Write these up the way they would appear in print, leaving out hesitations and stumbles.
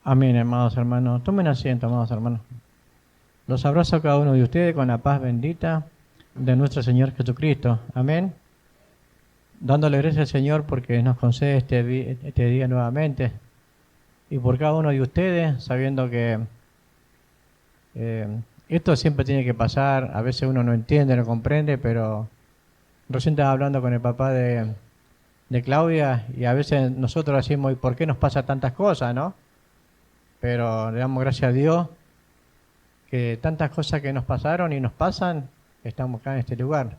Amén, amados hermanos. Tomen asiento, amados hermanos. Los abrazo a cada uno de ustedes con la paz bendita de nuestro Señor Jesucristo. Amén. Dándole gracias al Señor porque nos concede este día nuevamente. Y por cada uno de ustedes, sabiendo que esto siempre tiene que pasar. A veces uno no entiende, no comprende, pero recién estaba hablando con el papá de Claudia y a veces nosotros decimos, ¿y por qué nos pasa tantas cosas, no? Pero le damos gracias a Dios que tantas cosas que nos pasaron y nos pasan, estamos acá en este lugar.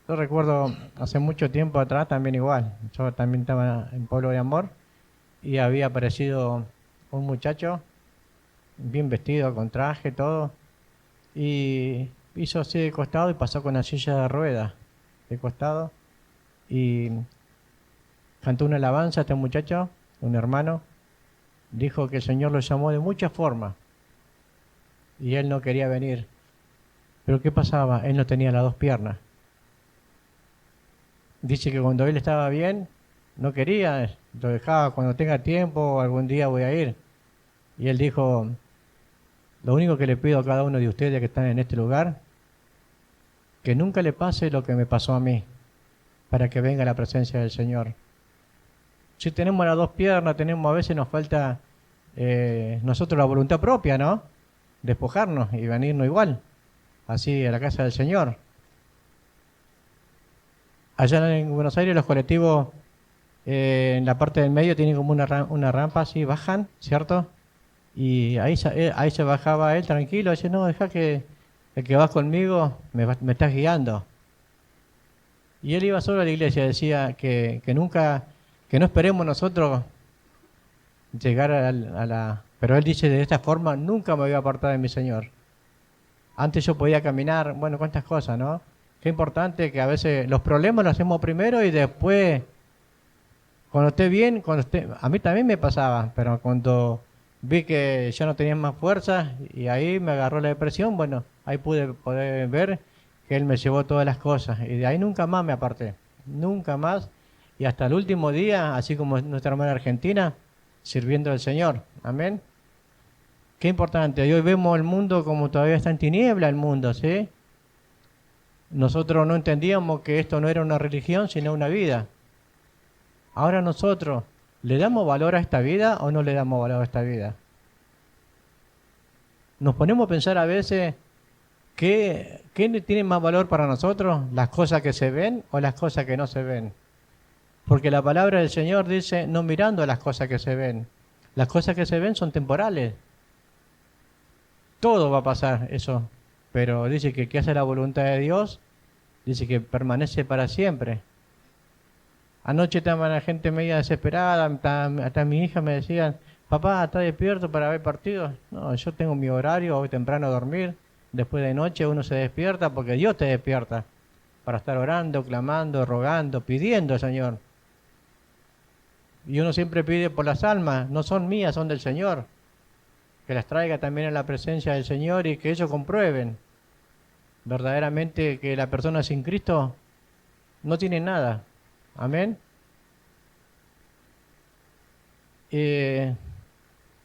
Yo recuerdo hace mucho tiempo atrás también igual. Yo también estaba en Pueblo de Amor y había aparecido un muchacho bien vestido, con traje, todo, y hizo así de costado y pasó con la silla de ruedas de costado y cantó una alabanza a este muchacho, un hermano, dijo que el Señor lo llamó de muchas formas y él no quería venir. Pero ¿qué pasaba? Él no tenía las dos piernas. Dice que cuando él estaba bien, no quería, lo dejaba cuando tenga tiempo, algún día voy a ir. Y él dijo, lo único que le pido a cada uno de ustedes que están en este lugar, que nunca le pase lo que me pasó a mí, para que venga la presencia del Señor. Si tenemos las dos piernas, a veces nos falta nosotros la voluntad propia, ¿no? Despojarnos y venirnos igual, así a la casa del Señor. Allá en Buenos Aires los colectivos en la parte del medio tienen como una rampa así, bajan, ¿cierto? Y ahí se bajaba él tranquilo, dice, no, deja que el que vas conmigo me estás guiando. Y él iba solo a la iglesia, decía que nunca, que no esperemos nosotros llegar a la... Pero él dice, de esta forma nunca me voy a apartar de mi Señor. Antes yo podía caminar, bueno, cuántas cosas, ¿no? Qué importante que a veces los problemas los hacemos primero y después, cuando esté bien, a mí también me pasaba, pero cuando vi que ya no tenía más fuerza y ahí me agarró la depresión, bueno, ahí pude poder ver que Él me llevó todas las cosas y de ahí nunca más me aparté, nunca más y hasta el último día, así como nuestra hermana Argentina, sirviendo al Señor. Amén. Qué importante, hoy vemos el mundo como todavía está en tiniebla el mundo, ¿sí? Nosotros no entendíamos que esto no era una religión, sino una vida. Ahora nosotros, ¿le damos valor a esta vida o no le damos valor a esta vida? Nos ponemos a pensar a veces qué tiene más valor para nosotros, las cosas que se ven o las cosas que no se ven. Porque la palabra del Señor dice, no mirando a las cosas que se ven. Las cosas que se ven son temporales. Todo va a pasar eso. Pero dice que hace la voluntad de Dios, dice que permanece para siempre. Anoche estaba la gente media desesperada, hasta mi hija me decía, papá, ¿estás despierto para ver partidos? No, yo tengo mi horario, voy temprano a dormir, después de noche uno se despierta porque Dios te despierta, para estar orando, clamando, rogando, pidiendo al Señor. Y uno siempre pide por las almas, no son mías, son del Señor, que las traiga también a la presencia del Señor y que ellos comprueben verdaderamente que la persona sin Cristo no tiene nada. Amén.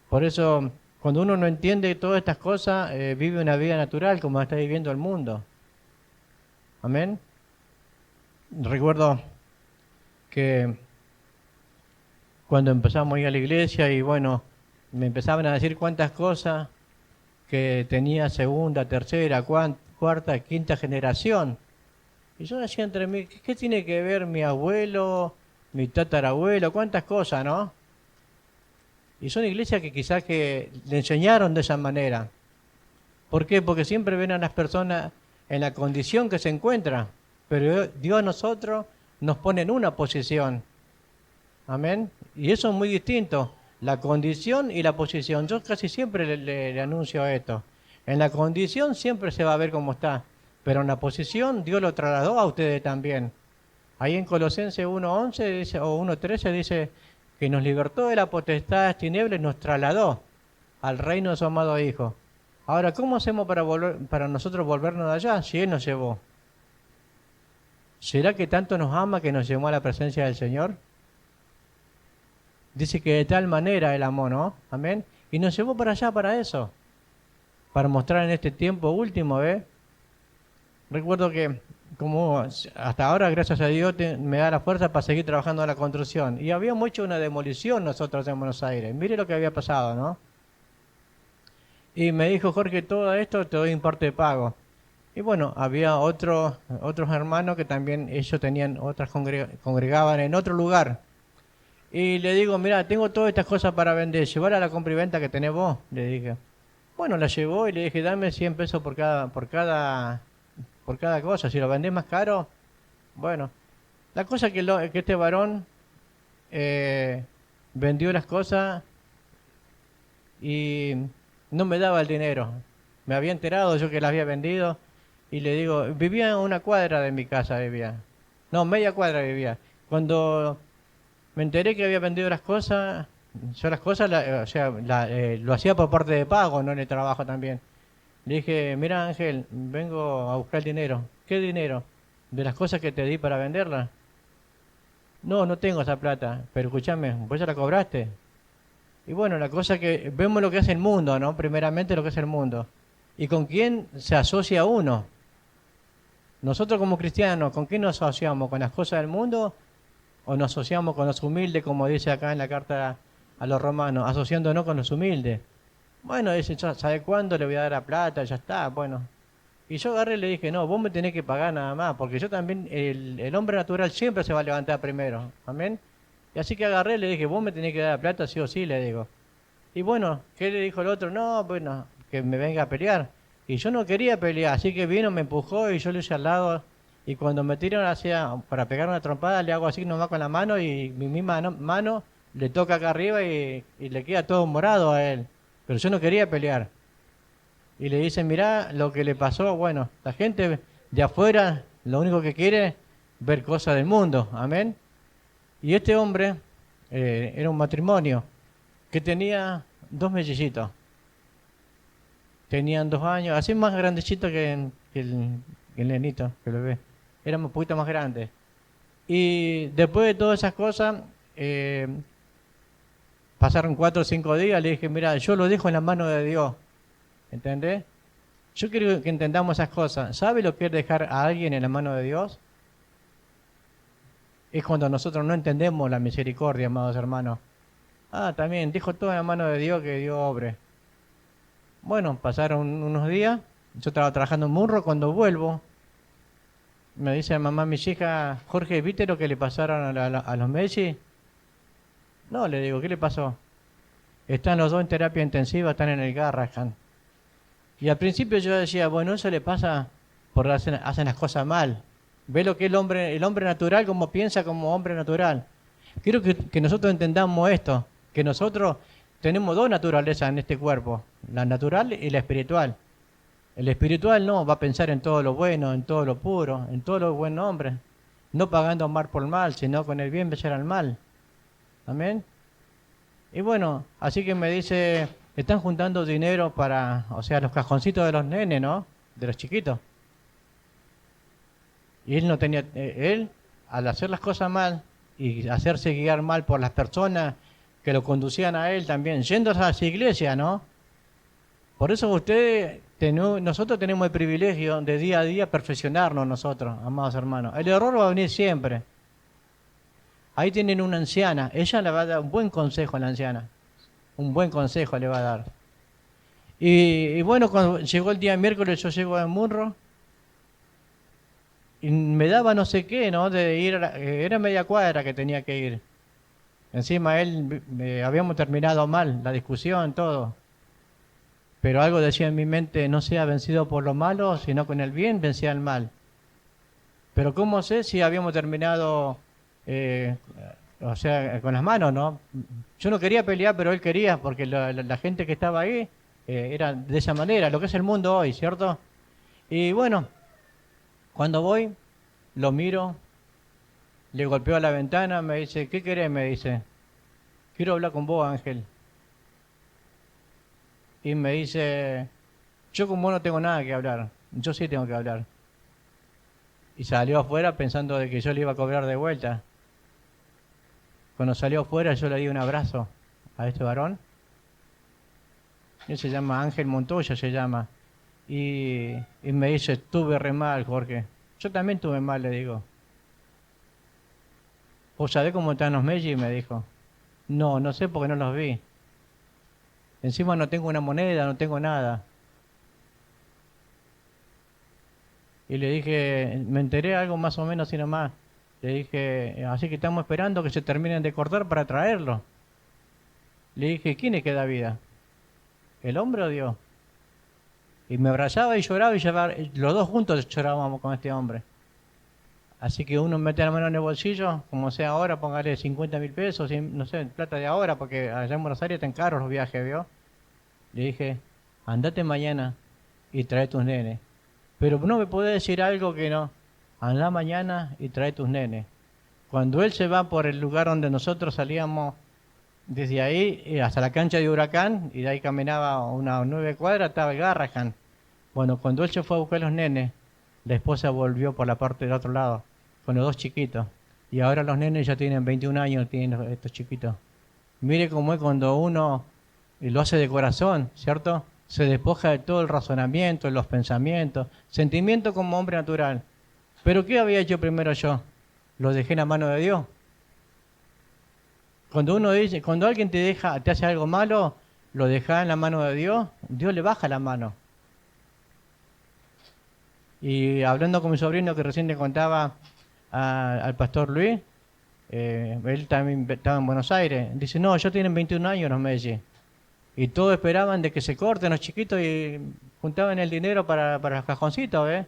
Por eso, cuando uno no entiende todas estas cosas, vive una vida natural como está viviendo el mundo. Amén. Recuerdo que cuando empezamos a ir a la iglesia y bueno, me empezaban a decir cuántas cosas que tenía segunda, tercera, cuarta, quinta generación. Y yo decía entre mí, ¿qué tiene que ver mi abuelo, mi tatarabuelo, cuántas cosas, ¿no? Y son iglesias que quizás que le enseñaron de esa manera. ¿Por qué? Porque siempre ven a las personas en la condición que se encuentran, pero Dios a nosotros nos pone en una posición. Amén. Y eso es muy distinto, la condición y la posición. Yo casi siempre le anuncio esto. En la condición siempre se va a ver cómo está, pero en la posición Dios lo trasladó a ustedes también. Ahí en Colosenses 1:11 dice, o 1:13 dice que nos libertó de la potestad de las tinieblas y nos trasladó al reino de su amado Hijo. Ahora, ¿cómo hacemos para nosotros volvernos de allá si Él nos llevó? ¿Será que tanto nos ama que nos llevó a la presencia del Señor? Dice que de tal manera Él amó, ¿no? Amén. Y nos llevó para allá para eso, para mostrar en este tiempo último, ¿eh? Recuerdo que como hasta ahora, gracias a Dios, me da la fuerza para seguir trabajando en la construcción. Y habíamos hecho una demolición nosotros en Buenos Aires. Mire lo que había pasado, ¿no? Y me dijo, Jorge, todo esto te doy en parte de pago. Y bueno, había otros hermanos que también ellos tenían otras congregaban en otro lugar. Y le digo, mira, tengo todas estas cosas para vender, llevar a la compra y venta que tenés vos, le dije. Bueno, la llevó y le dije, dame 100 pesos por cada cosa. Si lo vendés más caro, bueno. La cosa que este varón eh, vendió las cosas y no me daba el dinero. Me había enterado yo que las había vendido y le digo, vivía en una cuadra de mi casa, vivía. No, media cuadra vivía. Cuando me enteré que había vendido las cosas, yo las cosas, o sea, lo hacía por parte de pago, no en el trabajo también. Le dije, mira Ángel, vengo a buscar dinero. ¿Qué dinero? ¿De las cosas que te di para venderlas? No, no tengo esa plata, pero escúchame, ¿vos ya la cobraste? Y bueno, la cosa que vemos lo que es el mundo, ¿no? Primeramente lo que es el mundo. ¿Y con quién se asocia uno? Nosotros como cristianos, ¿con quién nos asociamos? ¿Con las cosas del mundo? ¿O nos asociamos con los humildes, como dice acá en la carta a los romanos, asociándonos con los humildes? Bueno, dice, ¿sabe cuándo le voy a dar la plata? Ya está, bueno. Y yo agarré y le dije, no, vos me tenés que pagar nada más, porque yo también, el hombre natural siempre se va a levantar primero, amén. Y así que agarré y le dije, vos me tenés que dar la plata, sí o sí, le digo. Y bueno, ¿qué le dijo el otro? No, bueno, que me venga a pelear. Y yo no quería pelear, así que vino, me empujó y yo le hice al lado. Y cuando me tiraron hacia, para pegar una trompada, le hago así nomás con la mano y mi misma mano le toca acá arriba y le queda todo morado a él. Pero yo no quería pelear. Y le dicen, mirá lo que le pasó. Bueno, la gente de afuera lo único que quiere es ver cosas del mundo. Amén. Y este hombre era un matrimonio que tenía dos mellizitos. Tenían 2 años, así más grandecito que el nenito, que lo ve. Era un poquito más grande. Y después de todas esas cosas, eh, pasaron 4 o 5 días. Le dije, mira, yo lo dejo en la mano de Dios. ¿Entendés? Yo quiero que entendamos esas cosas. ¿Sabe lo que es dejar a alguien en la mano de Dios? Es cuando nosotros no entendemos la misericordia, amados hermanos. Ah, también, dejo todo en la mano de Dios, que Dios obre. Bueno, pasaron unos días. Yo estaba trabajando en Munro. Cuando vuelvo, me dice mamá, mis hijas, Jorge, ¿viste lo que le pasaron a los Messi? No, le digo, ¿qué le pasó? Están los dos en terapia intensiva, están en el Garrahan. Y al principio yo decía, bueno, eso le pasa por hacen las cosas mal. Ve lo que el hombre natural, como piensa como hombre natural. Quiero que nosotros entendamos esto, que nosotros tenemos dos naturalezas en este cuerpo, la natural y la espiritual. El espiritual no, va a pensar en todo lo bueno, en todo lo puro, en todo lo buen hombre, no pagando mal por mal, sino con el bien vencer al mal. Amén. Y bueno, así que me dice, están juntando dinero para, o sea, los cajoncitos de los nenes, ¿no? De los chiquitos. Y él no tenía, él, al hacer las cosas mal y hacerse guiar mal por las personas que lo conducían a él también, yendo a esa iglesia, ¿no? Por eso ustedes, nosotros tenemos el privilegio de día a día perfeccionarnos nosotros, amados hermanos. El error va a venir siempre. Ahí tienen una anciana, ella le va a dar un buen consejo a la anciana, un buen consejo le va a dar. Y bueno, cuando llegó el día miércoles, yo llego a Munro y me daba no sé qué, ¿no? De ir, era media cuadra que tenía que ir. Encima él, habíamos terminado mal la discusión, todo. Pero algo decía en mi mente, no sea vencido por lo malo, sino con el bien vencía el mal. Pero ¿cómo sé si habíamos terminado, eh, o sea, con las manos, ¿no? Yo no quería pelear, pero él quería, porque la gente que estaba ahí era de esa manera, lo que es el mundo hoy, ¿cierto? Y bueno, cuando voy, lo miro, le golpeo a la ventana, me dice, ¿qué querés? Me dice, quiero hablar con vos, Ángel. Y me dice, yo con vos no tengo nada que hablar, yo sí tengo que hablar. Y salió afuera pensando de que yo le iba a cobrar de vuelta. Cuando salió afuera yo le di un abrazo a este varón. Él se llama Ángel Montoya, se llama. Y me dice, estuve re mal, Jorge. Yo también estuve mal, le digo. ¿Vos sabés cómo están los Meiji? Me dijo. No, no sé porque no los vi. Encima no tengo una moneda, no tengo nada. Y le dije, me enteré algo más o menos así nomás. Le dije, así que estamos esperando que se terminen de cortar para traerlo. Le dije, ¿quién es que da vida? ¿El hombre o Dios? Y me abrazaba y lloraba y los dos juntos llorábamos con este hombre. Así que uno mete la mano en el bolsillo, como sea ahora, póngale 50.000 pesos, no sé, plata de ahora, porque allá en Buenos Aires están caros los viajes, ¿vio? Le dije, andate mañana y trae tus nenes. Pero no me puede decir algo que no. Andá mañana y trae tus nenes. Cuando él se va por el lugar donde nosotros salíamos, desde ahí hasta la cancha de Huracán, y de ahí caminaba unas 9 cuadras, estaba el Garrahan. Bueno, cuando él se fue a buscar a los nenes, la esposa volvió por la parte del otro lado, con los dos chiquitos. Y ahora los nenes ya tienen 21 años, tienen estos chiquitos. Mire cómo es cuando uno lo hace de corazón, ¿cierto? Se despoja de todo el razonamiento, de los pensamientos, sentimiento como hombre natural. Pero ¿qué había hecho primero yo? Lo dejé en la mano de Dios. Cuando uno dice, cuando alguien te hace algo malo, lo deja en la mano de Dios, Dios le baja la mano. Y hablando con mi sobrino que recién le contaba al pastor Luis, él también estaba en Buenos Aires, dice, no, yo tienen 21 años los Messi. Y todos esperaban de que se corten los chiquitos y juntaban el dinero para los cajoncitos, ¿ves?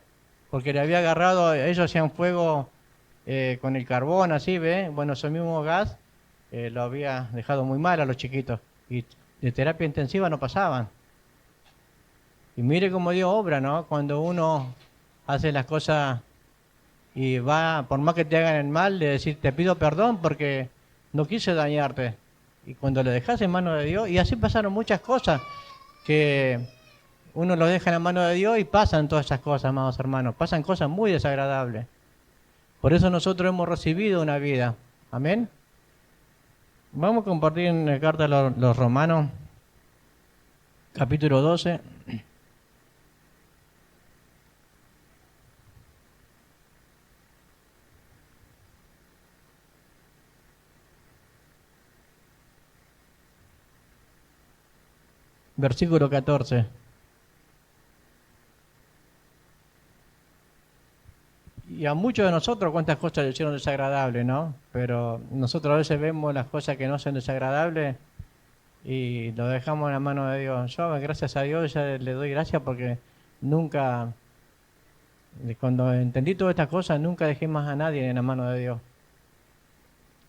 Porque le había agarrado, ellos hacían fuego con el carbón, así, ¿ves? Bueno, ese mismo gas lo había dejado muy mal a los chiquitos. Y de terapia intensiva no pasaban. Y mire cómo Dios obra, ¿no? Cuando uno hace las cosas y va, por más que te hagan el mal, de decir, te pido perdón porque no quise dañarte. Y cuando lo dejas en manos de Dios, y así pasaron muchas cosas, que uno lo deja en la mano de Dios y pasan todas esas cosas, amados hermanos, pasan cosas muy desagradables. Por eso nosotros hemos recibido una vida. Amén. Vamos a compartir en la carta a los Romanos, capítulo 12. Versículo 14. Y a muchos de nosotros cuántas cosas le hicieron desagradables, ¿no? Pero nosotros a veces vemos las cosas que no son desagradables y lo dejamos en la mano de Dios. Yo, gracias a Dios, ya le doy gracias porque nunca, cuando entendí todas estas cosas, nunca dejé más a nadie en la mano de Dios.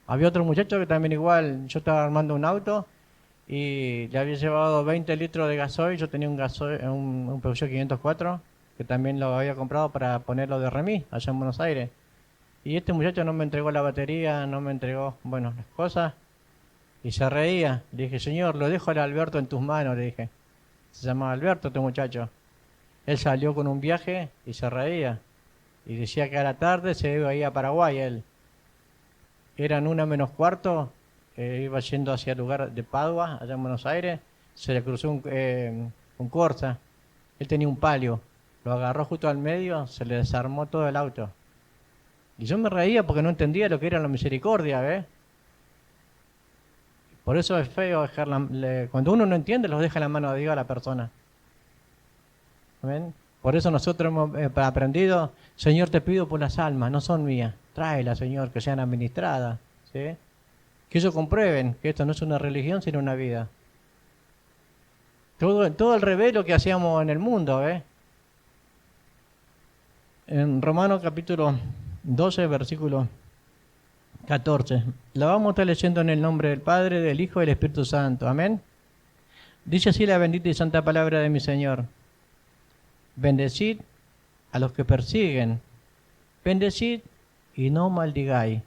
Había otro muchacho que también igual, yo estaba armando un auto y le había llevado 20 litros de gasoil. Yo tenía un Peugeot 504 que también lo había comprado para ponerlo de remis allá en Buenos Aires. Y este muchacho no me entregó la batería, no me entregó, bueno, las cosas, y se reía. Le dije, señor, lo dejo al Alberto en tus manos, le dije. Se llamaba Alberto este muchacho. Él salió con un viaje y se reía. Y decía que a la tarde se iba a ir a Paraguay él. Eran 1:45, iba yendo hacia el lugar de Padua, allá en Buenos Aires. Se le cruzó un Corsa. Él tenía un Palio. Lo agarró justo al medio, se le desarmó todo el auto. Y yo me reía porque no entendía lo que era la misericordia, ¿ves? Por eso es feo dejar cuando uno no entiende, los deja en la mano de Dios a la persona. ¿Ven? Por eso nosotros hemos aprendido, Señor, te pido por las almas, no son mías. Tráelas, Señor, que sean administradas. ¿Sí? Que ellos comprueben que esto no es una religión, sino una vida. Todo el revelo que hacíamos en el mundo, ¿ves? En Romanos capítulo 12, versículo 14. La vamos a estar leyendo en el nombre del Padre, del Hijo y del Espíritu Santo. Amén. Dice así la bendita y santa palabra de mi Señor. Bendecid a los que persiguen. Bendecid y no maldigáis.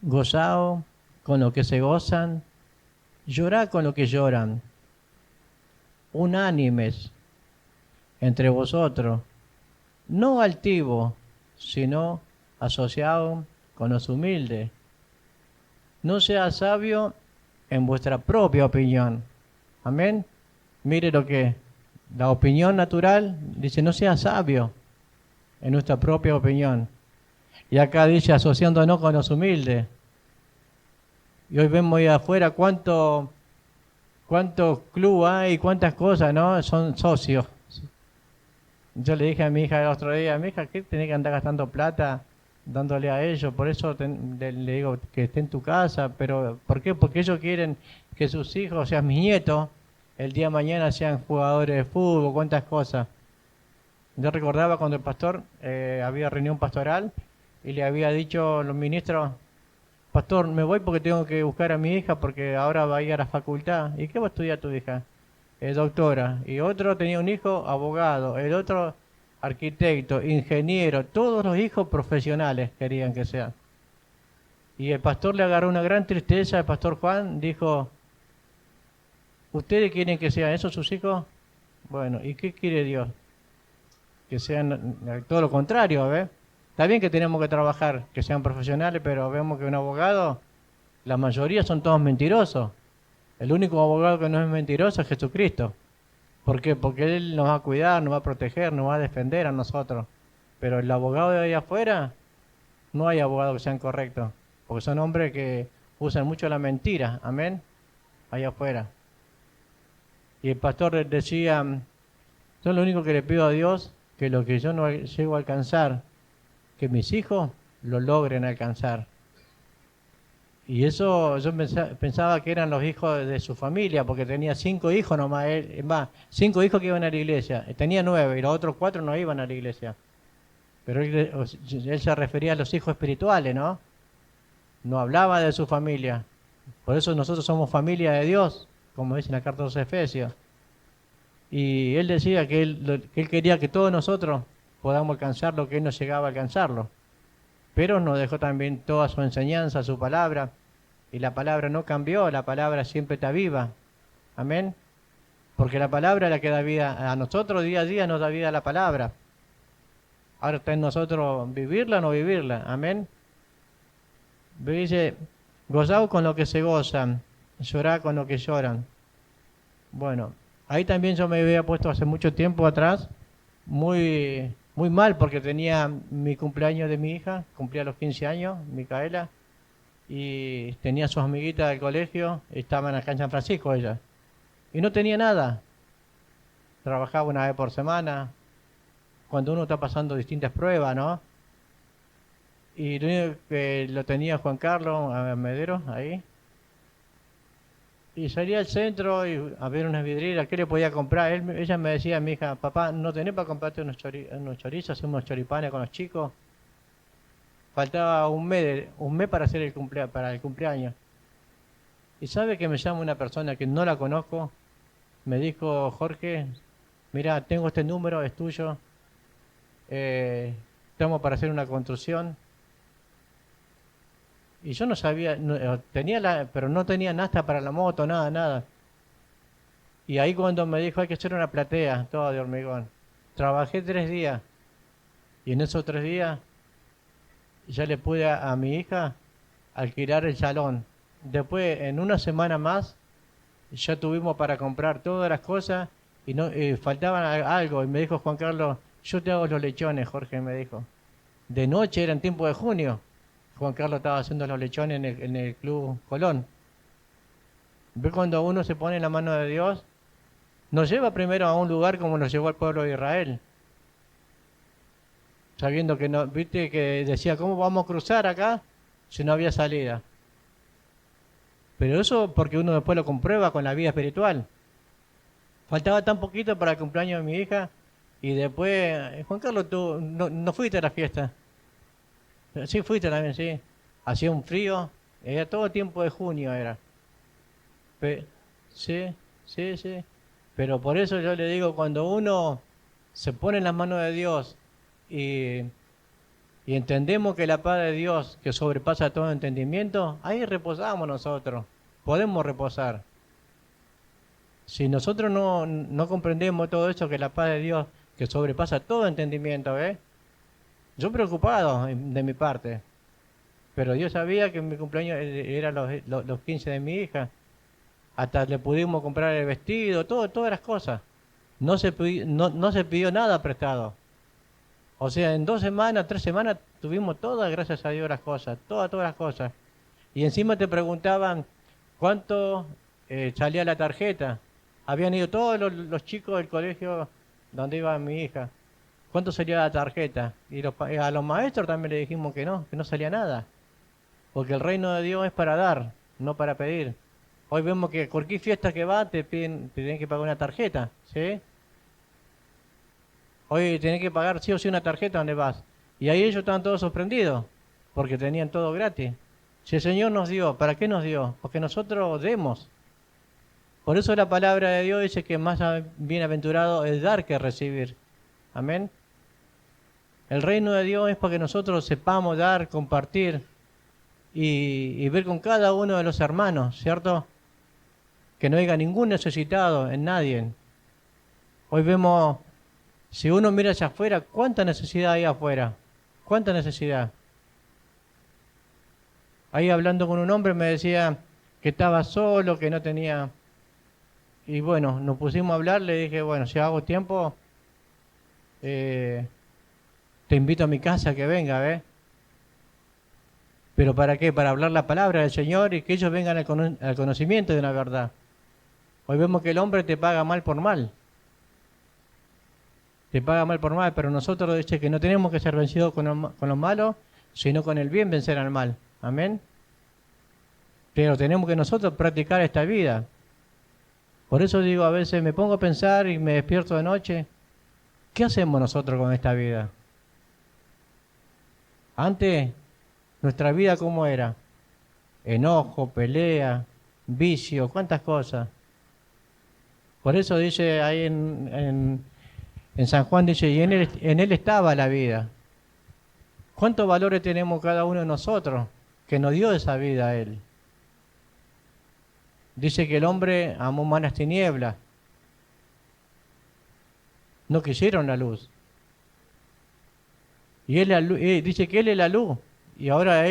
Gozaos con lo que se gozan. Llorad con lo que lloran. Unánimes entre vosotros. No altivos, sino asociados con los humildes. no sea sabio en vuestra propia opinión. Amén. Mire lo que la opinión natural dice, no sea sabio en nuestra propia opinión. Y acá dice, asociándonos con los humildes. Y hoy vemos ahí afuera cuántos clubes hay, cuántas cosas, ¿no? Son socios. Yo le dije a mi hija el otro día, mi hija, ¿qué tenés que andar gastando plata dándole a ellos? Por eso le digo que esté en tu casa, pero ¿por qué? Porque ellos quieren que sus hijos, o sea, mis nietos, el día de mañana sean jugadores de fútbol, cuántas cosas. Yo recordaba cuando el pastor había reunión pastoral y le había dicho a los ministros, pastor, me voy porque tengo que buscar a mi hija porque ahora va a ir a la facultad. ¿Y qué va a estudiar tu hija? Doctora. Y otro tenía un hijo abogado, el otro arquitecto, ingeniero, todos los hijos profesionales querían que sean. Y el pastor le agarró una gran tristeza, el pastor Juan dijo, ¿ustedes quieren que sean esos sus hijos? Bueno, ¿y qué quiere Dios? Que sean todo lo contrario, ¿ves? Está bien que tenemos que trabajar, que sean profesionales, pero vemos que un abogado, la mayoría son todos mentirosos. El único abogado que no es mentiroso es Jesucristo. ¿Por qué? Porque Él nos va a cuidar, nos va a proteger, nos va a defender a nosotros. Pero el abogado de ahí afuera, no hay abogados que sean correctos. Porque son hombres que usan mucho la mentira. Amén. Allá afuera. Y el pastor decía, yo lo único que le pido a Dios, que lo que yo no llego a alcanzar, que mis hijos lo logren alcanzar. Y eso yo pensaba que eran los hijos de su familia, porque tenía 5 hijos nomás, más 5 hijos que iban a la iglesia. Tenía 9 y los otros 4 no iban a la iglesia. Pero él se refería a los hijos espirituales, ¿no? No hablaba de su familia. Por eso nosotros somos familia de Dios, como dice en la carta de los Efesios. Y él decía que él quería que todos nosotros podamos alcanzar lo que él no llegaba a alcanzarlo. Pero nos dejó también toda su enseñanza, su palabra, y la palabra no cambió, la palabra siempre está viva. Amén. Porque la palabra es la que da vida a nosotros, día a día nos da vida la palabra. Ahora está en nosotros vivirla o no vivirla. Amén. Dice, gozaos con lo que se gozan, llorad con lo que lloran. Bueno, ahí también yo me había puesto hace mucho tiempo atrás, muy mal, porque tenía mi cumpleaños de mi hija, cumplía los 15 años, Micaela, y tenía sus amiguitas del colegio, estaban acá en San Francisco ella, y no tenía nada, trabajaba una vez por semana, cuando uno está pasando distintas pruebas, ¿no? Y lo único que lo tenía Juan Carlos a Medero, ahí, y salía al centro y a ver unas vidrieras, ¿qué le podía comprar? Ella me decía, mi hija, papá, ¿no tenés para comprarte unos chorizos, unos choripanes con los chicos? Faltaba un mes para hacer para el cumpleaños. Y sabe que me llama una persona que no la conozco, me dijo, Jorge, mira, tengo este número, es tuyo, estamos para hacer una construcción. Y yo no sabía, pero no tenía nada para la moto, nada. Y ahí cuando me dijo hay que hacer una platea, toda de hormigón. Trabajé 3 días. Y en esos 3 días ya le pude a mi hija alquilar el salón. Después, en una semana más, ya tuvimos para comprar todas las cosas y no faltaban algo. Y me dijo Juan Carlos, yo te hago los lechones, Jorge me dijo. De noche, era en tiempo de junio. Juan Carlos estaba haciendo los lechones en el Club Colón. ¿Ve cuando uno se pone en la mano de Dios? Nos lleva primero a un lugar como nos llevó al pueblo de Israel. Sabiendo que no, viste que decía, ¿cómo vamos a cruzar acá si no había salida? Pero eso porque uno después lo comprueba con la vida espiritual. Faltaba tan poquito para el cumpleaños de mi hija y después, Juan Carlos, tú no fuiste a la fiesta. Sí, fuiste también, sí. Hacía un frío, era todo tiempo de junio era. Sí. Pero por eso yo le digo, cuando uno se pone en las manos de Dios y entendemos que la paz de Dios, que sobrepasa todo entendimiento, ahí reposamos nosotros, podemos reposar. Si nosotros no comprendemos todo eso, que la paz de Dios, que sobrepasa todo entendimiento, yo preocupado de mi parte. Pero Dios sabía que mi cumpleaños era los 15 de mi hija. Hasta le pudimos comprar el vestido, todas las cosas. No se pidió nada prestado. O sea, en 2 semanas, 3 semanas tuvimos todas, gracias a Dios, las cosas, todas las cosas. Y encima te preguntaban cuánto salía la tarjeta. Habían ido todos los chicos del colegio donde iba mi hija. ¿Cuánto salía la tarjeta? Y a los maestros también le dijimos que no salía nada. Porque el reino de Dios es para dar, no para pedir. Hoy vemos que cualquier fiesta que va te tienen que pagar una tarjeta, ¿sí? Hoy tenés que pagar sí o sí una tarjeta donde vas. Y ahí ellos estaban todos sorprendidos, porque tenían todo gratis. Si el Señor nos dio, ¿para qué nos dio? Porque nosotros demos. Por eso la palabra de Dios dice que más bienaventurado es dar que recibir. Amén. El reino de Dios es para que nosotros sepamos dar, compartir y ver con cada uno de los hermanos, ¿cierto? Que no haya ningún necesitado en nadie. Hoy vemos, si uno mira hacia afuera, ¿cuánta necesidad hay afuera? ¿Cuánta necesidad? Ahí hablando con un hombre me decía que estaba solo, que no tenía... Y bueno, nos pusimos a hablar, le dije, bueno, si hago tiempo, te invito a mi casa que venga, ¿ves? ¿Pero para qué? Para hablar la palabra del Señor y que ellos vengan al conocimiento de la verdad. Hoy vemos que el hombre te paga mal por mal. Te paga mal por mal, pero nosotros dice que no tenemos que ser vencidos con lo malo, sino con el bien vencer al mal. Amén. Pero tenemos que nosotros practicar esta vida. Por eso digo, a veces me pongo a pensar y me despierto de noche. ¿Qué hacemos nosotros con esta vida? Antes, nuestra vida ¿cómo era? Enojo, pelea, vicio, cuántas cosas. Por eso dice ahí en San Juan, dice, y en él estaba la vida. ¿Cuántos valores tenemos cada uno de nosotros que nos dio esa vida a Él? Dice que el hombre amó más las tinieblas. No quisieron la luz. Y él dice que Él es la luz. Y ahora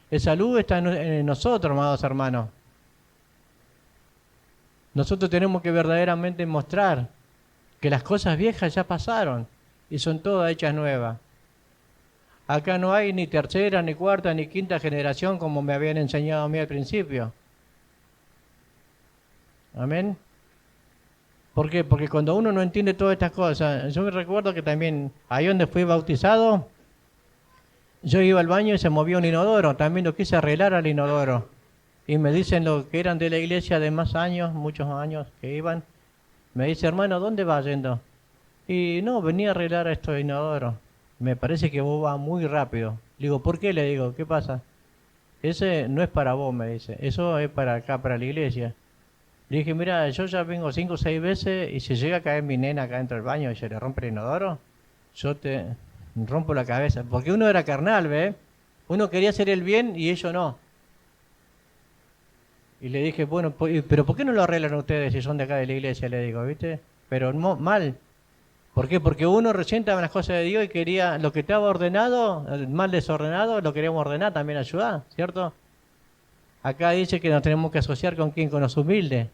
esa luz está en nosotros, amados hermanos. Nosotros tenemos que verdaderamente mostrar que las cosas viejas ya pasaron y son todas hechas nuevas. Acá no hay ni tercera, ni cuarta, ni quinta generación como me habían enseñado a mí al principio. Amén. ¿Por qué? Porque cuando uno no entiende todas estas cosas, yo me recuerdo que también ahí donde fui bautizado, yo iba al baño y se movía un inodoro, también lo quise arreglar al inodoro. Y me dicen los que eran de la iglesia de más años, muchos años que iban, me dice, hermano, ¿dónde vas yendo? Y no, venía a arreglar estos inodoros. Me parece que vos vas muy rápido. Le digo, ¿por qué? Le digo, ¿qué pasa? Ese no es para vos, me dice, eso es para acá, para la iglesia. Le dije, mira, yo ya vengo 5 o 6 veces y si llega a caer mi nena acá dentro del baño y se le rompe el inodoro, yo te rompo la cabeza. Porque uno era carnal, ¿ves? Uno quería hacer el bien y ellos no. Y le dije, bueno, pero ¿por qué no lo arreglan ustedes si son de acá de la iglesia? Le digo, ¿viste? Pero no, mal. ¿Por qué? Porque uno recién estaba en las cosas de Dios y quería, lo que estaba ordenado, mal desordenado, lo queríamos ordenar, también ayudar, ¿cierto? Acá dice que nos tenemos que asociar con quién, con los humildes.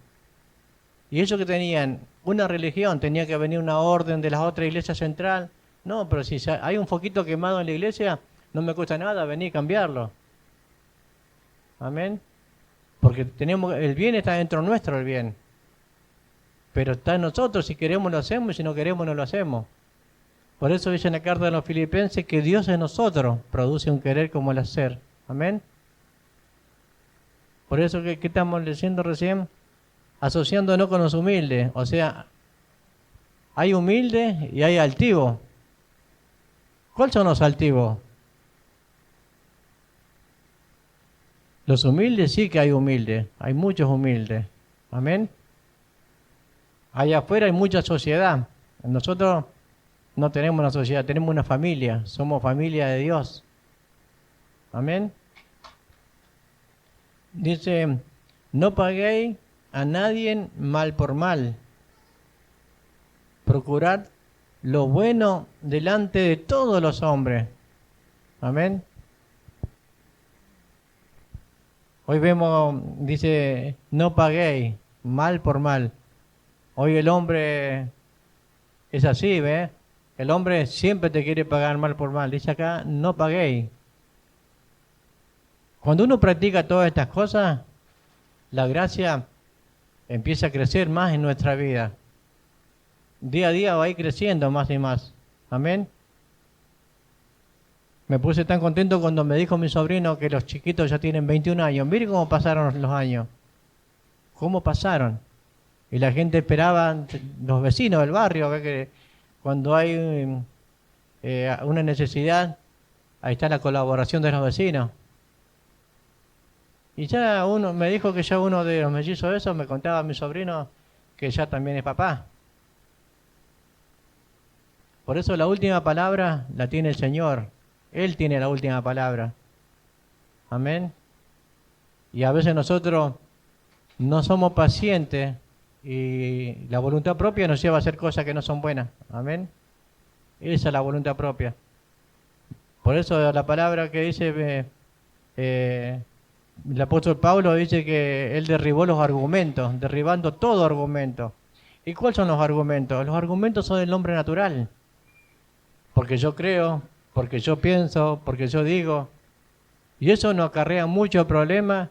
Y ellos que tenían una religión, tenía que venir una orden de la otra iglesia central. No, pero si hay un foquito quemado en la iglesia, no me cuesta nada venir y cambiarlo. Amén. Porque el bien está dentro nuestro, el bien. Pero está en nosotros, si queremos lo hacemos y si no queremos no lo hacemos. Por eso dice en la carta de los Filipenses que Dios en nosotros produce un querer como el hacer. Amén. Por eso que estamos leyendo recién, asociándonos con los humildes. O sea, hay humildes y hay altivos. ¿Cuáles son los altivos? Los humildes sí que hay humildes, hay muchos humildes. Amén. Allá afuera hay mucha sociedad. Nosotros no tenemos una sociedad, tenemos una familia. Somos familia de Dios. Amén. Dice, no paguéis a nadie mal por mal. Procurad lo bueno delante de todos los hombres. Amén. Hoy vemos, dice, no paguéis mal por mal. Hoy el hombre es así, ¿ves? El hombre siempre te quiere pagar mal por mal. Dice acá, no paguéis. Cuando uno practica todas estas cosas, la gracia empieza a crecer más en nuestra vida. Día a día va a ir creciendo más y más. Amén. Me puse tan contento cuando me dijo mi sobrino que los chiquitos ya tienen 21 años. Mire cómo pasaron los años. ¿Cómo pasaron? Y la gente esperaba, los vecinos del barrio, que cuando hay una necesidad, ahí está la colaboración de los vecinos. Y ya uno, me dijo que ya uno de los mellizos de esos me contaba a mi sobrino que ya también es papá. Por eso la última palabra la tiene el Señor. Él tiene la última palabra. Amén. Y a veces nosotros no somos pacientes y la voluntad propia nos lleva a hacer cosas que no son buenas. Amén. Esa es la voluntad propia. Por eso la palabra que dice el apóstol Pablo dice que él derribó los argumentos, derribando todo argumento. ¿Y cuáles son los argumentos? Los argumentos son del hombre natural. Porque yo creo, porque yo pienso, porque yo digo. Y eso nos acarrea muchos problemas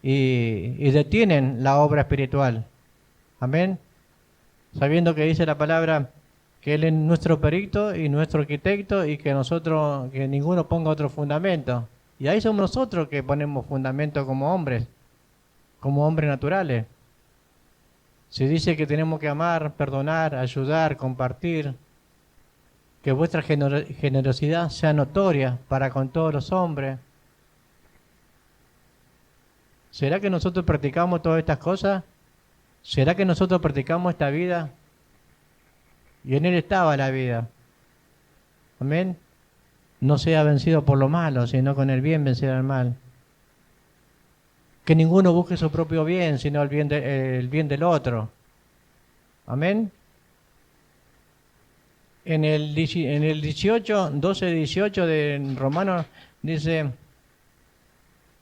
y detienen la obra espiritual. Amén. Sabiendo que dice la palabra que Él es nuestro perito y nuestro arquitecto y que nosotros, que ninguno ponga otro fundamento. Y ahí somos nosotros que ponemos fundamento como hombres naturales. Se dice que tenemos que amar, perdonar, ayudar, compartir. Que vuestra generosidad sea notoria para con todos los hombres. ¿Será que nosotros practicamos todas estas cosas? ¿Será que nosotros practicamos esta vida? Y en Él estaba la vida. Amén. No sea vencido por lo malo, sino con el bien vencer al mal. Que ninguno busque su propio bien, sino el bien del otro. Amén. En el 18, 12-18 de Romanos dice,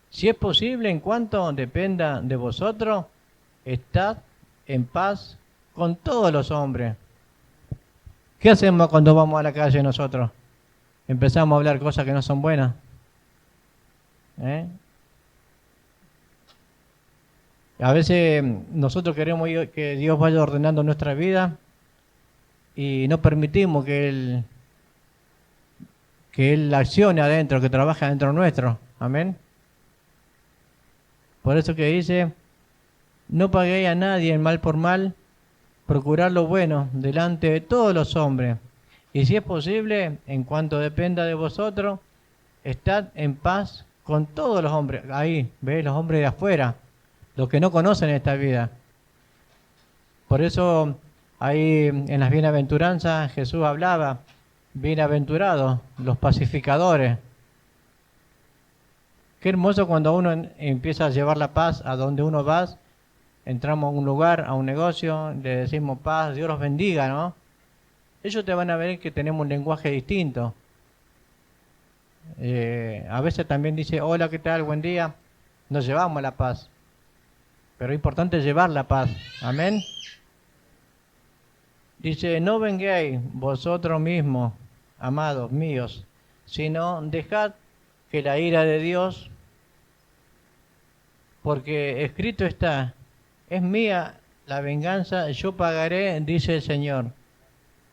si es posible, en cuanto dependa de vosotros, estad en paz con todos los hombres. ¿Qué hacemos cuando vamos a la calle nosotros? Empezamos a hablar cosas que no son buenas. A veces nosotros queremos que Dios vaya ordenando nuestra vida y no permitimos que Él accione adentro, que trabaje adentro nuestro. Amén. Por eso que dice, no paguéis a nadie el mal por mal, procurad lo bueno delante de todos los hombres. Y si es posible, en cuanto dependa de vosotros, estad en paz con todos los hombres. Ahí, ¿ves? Los hombres de afuera, los que no conocen esta vida. Por eso, ahí en las bienaventuranzas, Jesús hablaba, bienaventurados los pacificadores. Qué hermoso cuando uno empieza a llevar la paz a donde uno va. Entramos a un lugar, a un negocio, le decimos paz, Dios los bendiga, ¿no? Ellos te van a ver que tenemos un lenguaje distinto. A veces también dice, hola, ¿qué tal? Buen día. Nos llevamos la paz. Pero es importante llevar la paz. Amén. Dice, no vengáis vosotros mismos, amados míos, sino dejad que la ira de Dios, porque escrito está, es mía la venganza, yo pagaré, dice el Señor.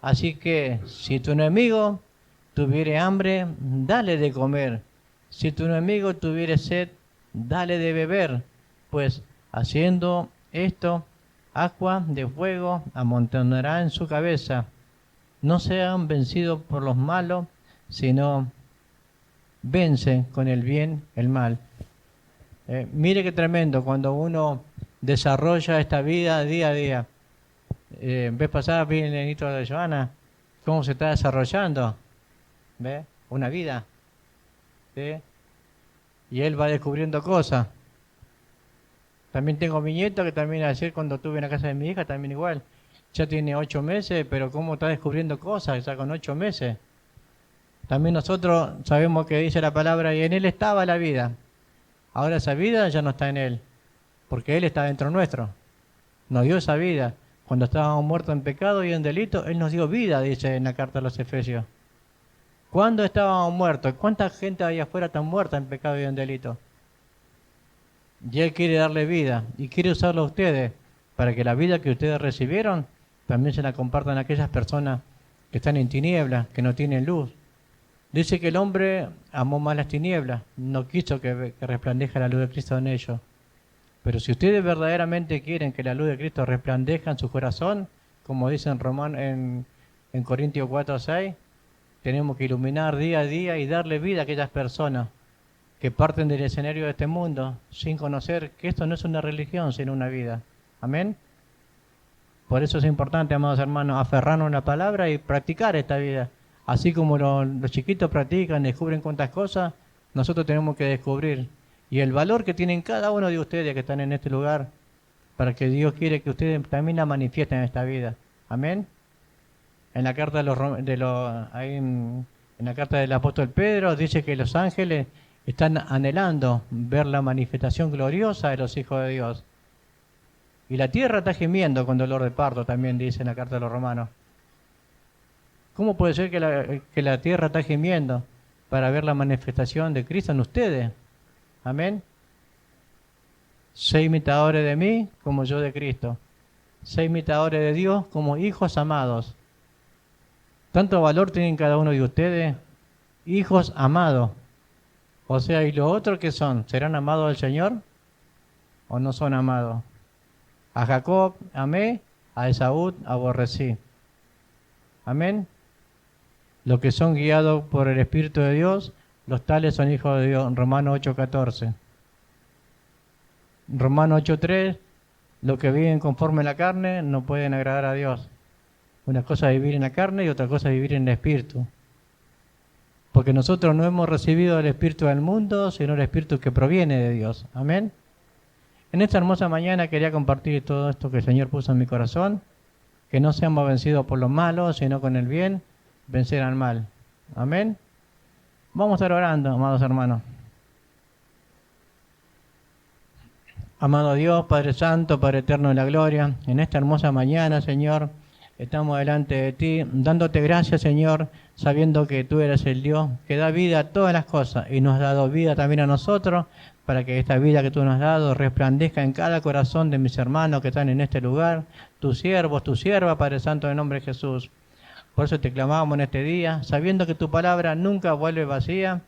Así que si tu enemigo tuviere hambre, dale de comer. Si tu enemigo tuviere sed, dale de beber. Pues haciendo esto, agua de fuego amontonará en su cabeza. No sean vencidos por los malos, sino vence con el bien el mal. Mire qué tremendo cuando uno desarrolla esta vida día a día. ¿Ves pasada vi el nenito de Joana? ¿Cómo se está desarrollando? ¿Ves? Una vida. ¿Sí? Y él va descubriendo cosas. También tengo mi nieto que también ayer cuando estuve en la casa de mi hija, también igual. Ya tiene 8 meses, pero cómo está descubriendo cosas ya con 8 meses. También nosotros sabemos que dice la palabra y en él estaba la vida. Ahora esa vida ya no está en Él, porque Él está dentro nuestro. Nos dio esa vida. Cuando estábamos muertos en pecado y en delito, Él nos dio vida, dice en la carta a los Efesios. ¿Cuándo estábamos muertos? ¿Cuánta gente ahí afuera está muerta en pecado y en delito? Y Él quiere darle vida y quiere usarlo a ustedes para que la vida que ustedes recibieron también se la compartan a aquellas personas que están en tinieblas, que no tienen luz. Dice que el hombre amó más las tinieblas, no quiso que resplandezca la luz de Cristo en ellos. Pero si ustedes verdaderamente quieren que la luz de Cristo resplandezca en su corazón, como dice en Corintios 4:6, tenemos que iluminar día a día y darle vida a aquellas personas que parten del escenario de este mundo sin conocer que esto no es una religión, sino una vida. Amén. Por eso es importante, amados hermanos, aferrarnos a la palabra y practicar esta vida. Así como los chiquitos practican, descubren cuántas cosas, nosotros tenemos que descubrir. Y el valor que tienen cada uno de ustedes que están en este lugar, para que Dios quiere que ustedes también la manifiesten en esta vida. Amén. En la carta en la carta del apóstol Pedro dice que los ángeles están anhelando ver la manifestación gloriosa de los hijos de Dios. Y la tierra está gimiendo con dolor de parto, también dice en la carta de los Romanos. ¿Cómo puede ser que la tierra está gimiendo para ver la manifestación de Cristo en ustedes? Amén. Sé imitadores de mí como yo de Cristo. Sé imitadores de Dios como hijos amados. Tanto valor tienen cada uno de ustedes, hijos amados. O sea, ¿y los otros qué son? ¿Serán amados del Señor o no son amados? A Jacob amé, a Esaú aborrecí. Amén. Los que son guiados por el Espíritu de Dios, los tales son hijos de Dios. Romanos 8:14. Romanos 8:3. Los que viven conforme a la carne no pueden agradar a Dios. Una cosa es vivir en la carne y otra cosa es vivir en el Espíritu. Porque nosotros no hemos recibido el Espíritu del mundo, sino el Espíritu que proviene de Dios. Amén. En esta hermosa mañana quería compartir todo esto que el Señor puso en mi corazón. Que no seamos vencidos por lo malo, sino con el bien, vencer al mal. Amén. Vamos a estar orando, amados hermanos. Amado Dios, Padre Santo, Padre Eterno de la Gloria, en esta hermosa mañana, Señor, estamos delante de ti, dándote gracias, Señor, sabiendo que tú eres el Dios que da vida a todas las cosas y nos has dado vida también a nosotros, para que esta vida que tú nos has dado resplandezca en cada corazón de mis hermanos que están en este lugar, tus siervos, tu sierva, Padre Santo, en el nombre de Jesús. Por eso te clamamos en este día, sabiendo que tu palabra nunca vuelve vacía,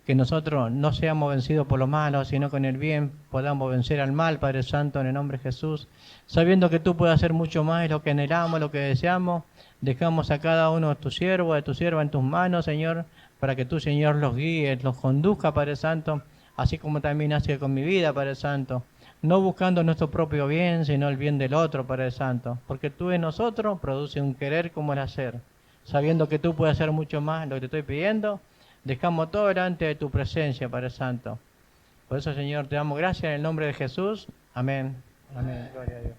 que nosotros no seamos vencidos por lo malo, sino con el bien podamos vencer al mal, Padre Santo, en el nombre de Jesús. Sabiendo que tú puedes hacer mucho más de lo que anhelamos, lo que deseamos, dejamos a cada uno de tus siervos, de tu sierva en tus manos, Señor, para que tú, Señor, los guíes, los conduzca, Padre Santo, así como también hace con mi vida, Padre Santo. No buscando nuestro propio bien, sino el bien del otro, Padre Santo. Porque tú en nosotros produce un querer como el hacer. Sabiendo que tú puedes hacer mucho más de lo que te estoy pidiendo, dejamos todo delante de tu presencia, Padre Santo. Por eso, Señor, te damos gracias en el nombre de Jesús. Amén. Amén. Gloria a Dios.